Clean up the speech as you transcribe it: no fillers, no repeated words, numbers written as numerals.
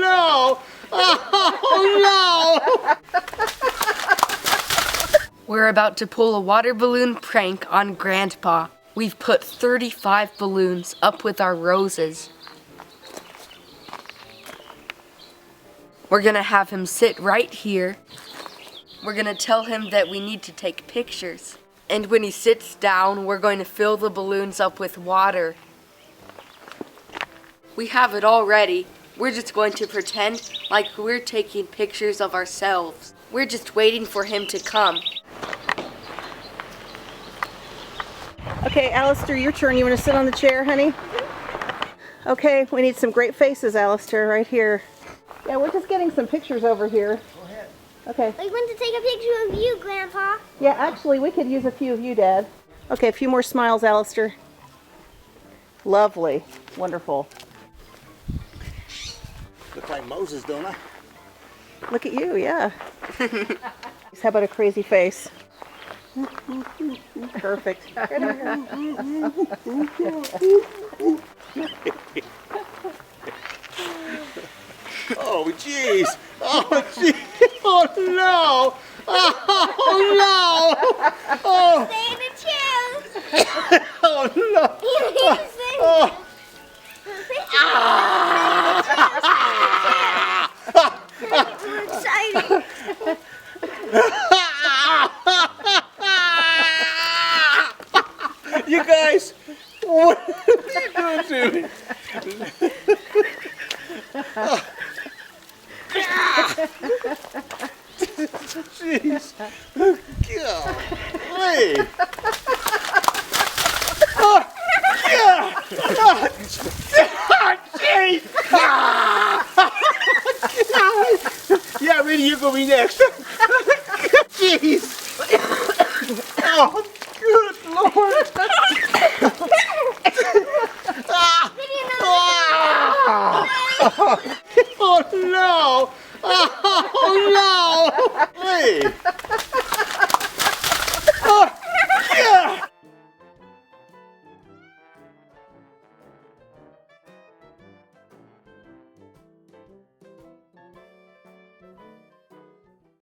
no! Oh no! We're about to pull a water balloon prank on Grandpa. We've put 35 balloons up with our roses. We're gonna have him sit right here. We're gonna tell him that we need to take pictures. And when he sits down, we're going to fill the balloons up with water. We have it all ready. We're just going to pretend like we're taking pictures of ourselves. We're just waiting for him to come. Okay, Alistair, your turn. You want to sit on the chair, honey? Okay, we need some great faces, Alistair, right here. Yeah, we're just getting some pictures over here. Go ahead. Okay. We want to take a picture of you, Grandpa. Yeah, actually, we could use a few of you, Dad. Okay, a few more smiles, Alistair. Lovely. Wonderful. Look like Moses, don't I? Look at you, yeah. How about a crazy face? Perfect. Oh, jeez. Oh, jeez. Oh, no. Oh, no. Oh, Stay in the chair. oh no. Oh. We're excited. You guys, what are you doing to me? Jeez. Golly. Oh, yeah. Oh, jeez. Yeah, Rita, you're going to be next. Jeez. Oh, good Lord. Oh no! Oh no! Hey!